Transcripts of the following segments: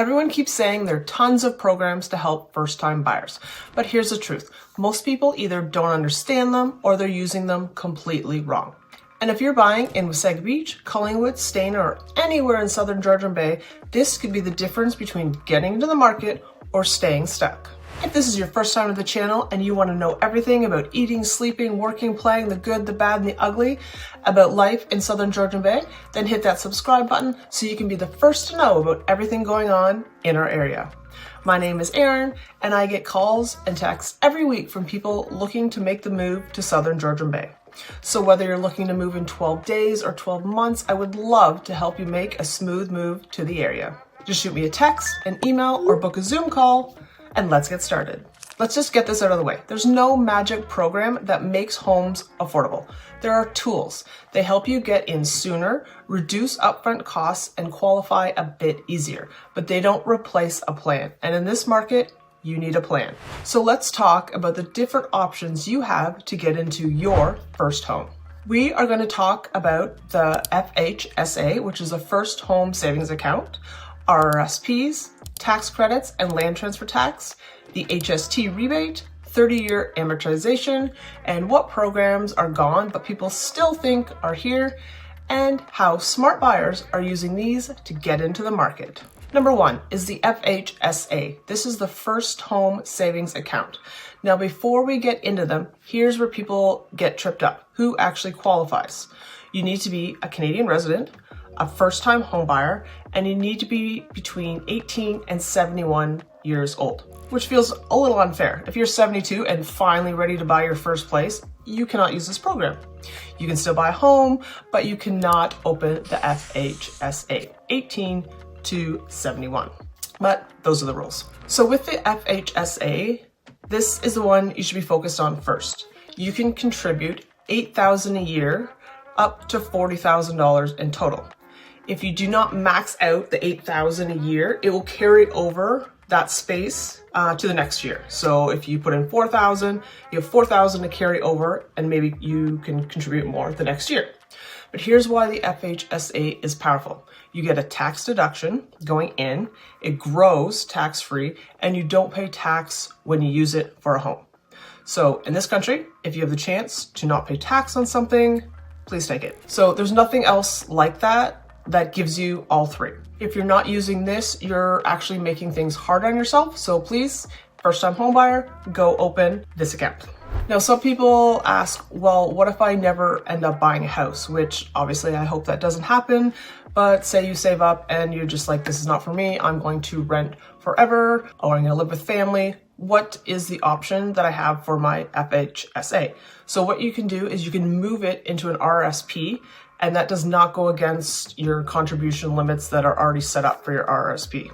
Everyone keeps saying there are tons of programs to help first-time buyers, but here's the truth. Most people either don't understand them or they're using them completely wrong. And if you're buying in Wasaga Beach, Collingwood, Stayner, or anywhere in Southern Georgian Bay, this could be the difference between getting into the market or staying stuck. If this is your first time to the channel and you want to know everything about eating, sleeping, working, playing, the good, the bad, and the ugly about life in Southern Georgian Bay, then hit that subscribe button so you can be the first to know about everything going on in our area. My name is Erin, and I get calls and texts every week from people looking to make the move to Southern Georgian Bay. So whether you're looking to move in 12 days or 12 months, I would love to help you make a smooth move to the area. Just shoot me a text, an email, or book a Zoom call, and let's get started. Let's just get this out of the way. There's no magic program that makes homes affordable. There are tools. They help you get in sooner, reduce upfront costs, and qualify a bit easier, but they don't replace a plan. And in this market, you need a plan. So let's talk about the different options you have to get into your first home. We are going to talk about the FHSA, which is a first home savings account, RRSPs, tax credits and land transfer tax, the HST rebate, 30-year amortization, and what programs are gone but people still think are here, and how smart buyers are using these to get into the market. Number one is the FHSA. This is the first home savings account. Now, before we get into them, here's where people get tripped up. Who actually qualifies? You need to be a Canadian resident, a first-time home buyer, and you need to be between 18 and 71 years old, which feels a little unfair. If you're 72 and finally ready to buy your first place, you cannot use this program. You can still buy a home, but you cannot open the FHSA, 18 to 71. But those are the rules. So with the FHSA, this is the one you should be focused on first. You can contribute $8,000 a year up to $40,000 in total. If you do not max out the $8,000 a year, it will carry over that space to the next year. So if you put in $4,000, you have $4,000 to carry over, and maybe you can contribute more the next year. But here's why the FHSA is powerful. You get a tax deduction going in, it grows tax-free, and you don't pay tax when you use it for a home. So in this country, if you have the chance to not pay tax on something, please take it. So there's nothing else like that gives you all three. If you're not using this, you're actually making things hard on yourself. So please, first-time homebuyer, go open this account. Now, some people ask, well, what if I never end up buying a house? Which obviously I hope that doesn't happen, but say you save up and you're just like, this is not for me, I'm going to rent forever, or I'm gonna live with family. What is the option that I have for my FHSA? So what you can do is you can move it into an RRSP, and that does not go against your contribution limits that are already set up for your RRSP.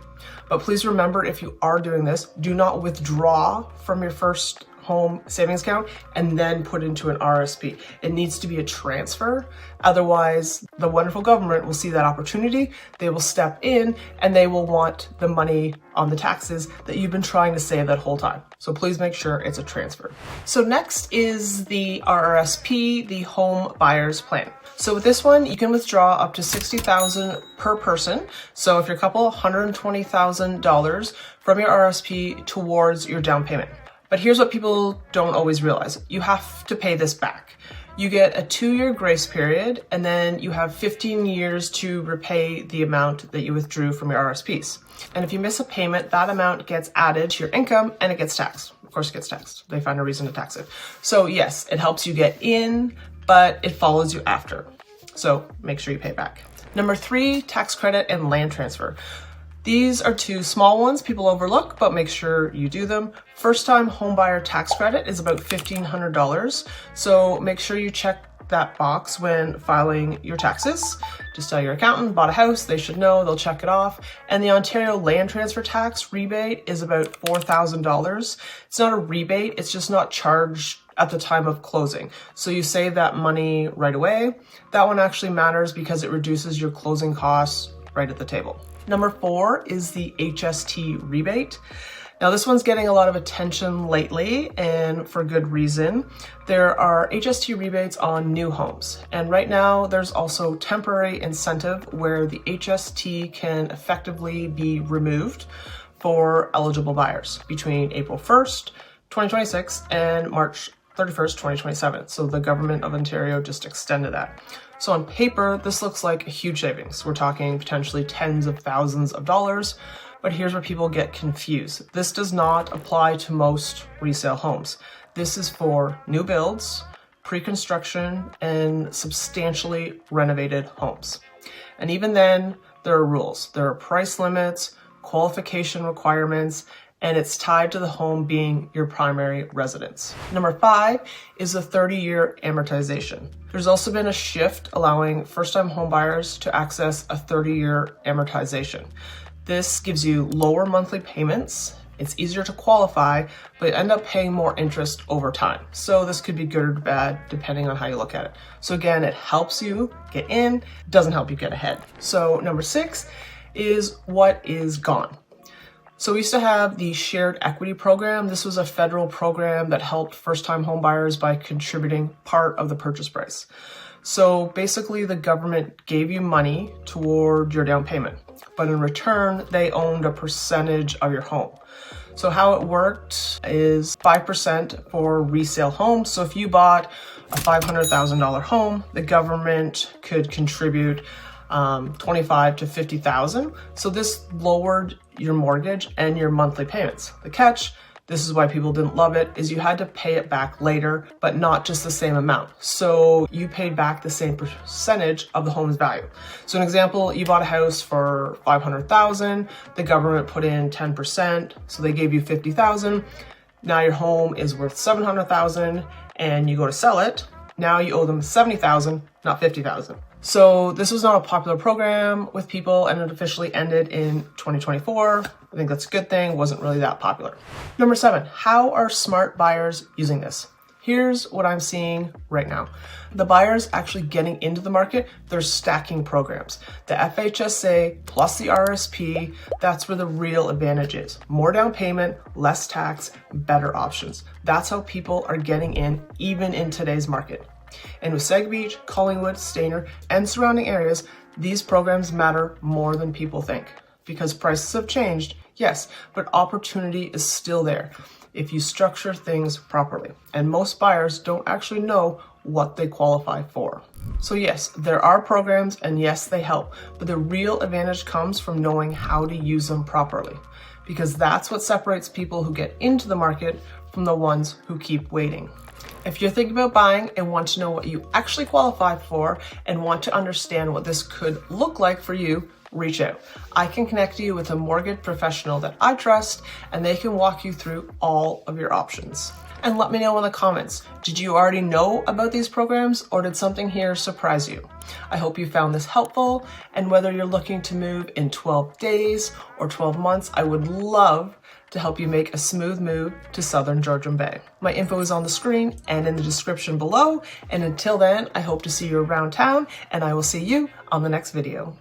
But please remember, if you are doing this, do not withdraw from your first home savings account and then put into an RRSP. It needs to be a transfer. Otherwise, the wonderful government will see that opportunity, they will step in, and they will want the money on the taxes that you've been trying to save that whole time. So please make sure it's a transfer. So next is the RRSP, the Home Buyers Plan. So with this one, you can withdraw up to $60,000 per person. So if you're a couple, $120,000 from your RRSP towards your down payment. But here's what people don't always realize. You have to pay this back. You get a 2-year grace period, and then you have 15 years to repay the amount that you withdrew from your RRSPs. And if you miss a payment, that amount gets added to your income and it gets taxed. Of course it gets taxed. They find a reason to tax it. So yes, it helps you get in, but it follows you after. So make sure you pay back. Number 3, tax credit and land transfer. These are two small ones people overlook, but make sure you do them. First-time homebuyer tax credit is about $1,500. So make sure you check that box when filing your taxes. Just tell your accountant, bought a house, they should know, they'll check it off. And the Ontario land transfer tax rebate is about $4,000. It's not a rebate, it's just not charged at the time of closing. So you save that money right away. That one actually matters because it reduces your closing costs right at the table. Number 4 is the HST rebate. Now this one's getting a lot of attention lately, and for good reason. There are HST rebates on new homes, and right now there's also temporary incentive where the HST can effectively be removed for eligible buyers between April 1st, 2026 and March 31st, 2027. So the government of Ontario just extended that. So on paper, this looks like a huge savings. We're talking potentially tens of thousands of dollars. But here's where people get confused. This does not apply to most resale homes. This is for new builds, pre-construction, and substantially renovated homes. And even then, there are rules. There are price limits, qualification requirements, and it's tied to the home being your primary residence. Number 5 is the 30-year amortization. There's also been a shift allowing first-time home buyers to access a 30-year amortization. This gives you lower monthly payments, it's easier to qualify, but you end up paying more interest over time. So this could be good or bad depending on how you look at it. So again, it helps you get in, doesn't help you get ahead. So number 6 is what is gone. So we used to have the shared equity program. This was a federal program that helped first-time home buyers by contributing part of the purchase price. So basically the government gave you money toward your down payment, but in return, they owned a percentage of your home. So how it worked is 5% for resale homes. So if you bought a $500,000 home, the government could contribute $25,000 to $50,000. So this lowered your mortgage and your monthly payments. The catch, this is why people didn't love it, is you had to pay it back later, but not just the same amount. So you paid back the same percentage of the home's value. So an example, you bought a house for $500,000, the government put in 10%, so they gave you $50,000. Now your home is worth $700,000 and you go to sell it. Now you owe them $70,000, not $50,000. So this was not a popular program with people, and it officially ended in 2024. I think that's a good thing. It wasn't really that popular. Number 7, how are smart buyers using this? Here's what I'm seeing right now. The buyers actually getting into the market, they're stacking programs. The FHSA plus the RSP, that's where the real advantage is. More down payment, less tax, better options. That's how people are getting in, even in today's market. And with Seg Beach, Collingwood, Stayner, and surrounding areas, these programs matter more than people think. Because prices have changed, yes, but opportunity is still there if you structure things properly. And most buyers don't actually know what they qualify for. So yes, there are programs, and yes, they help, but the real advantage comes from knowing how to use them properly. Because that's what separates people who get into the market from the ones who keep waiting. If you're thinking about buying and want to know what you actually qualify for and want to understand what this could look like for you, reach out. I can connect you with a mortgage professional that I trust, and they can walk you through all of your options. And let me know in the comments, did you already know about these programs, or did something here surprise you? I hope you found this helpful, and whether you're looking to move in 12 days or 12 months, I would love to help you make a smooth move to Southern Georgian Bay. My info is on the screen and in the description below, and until then, I hope to see you around town, and I will see you on the next video.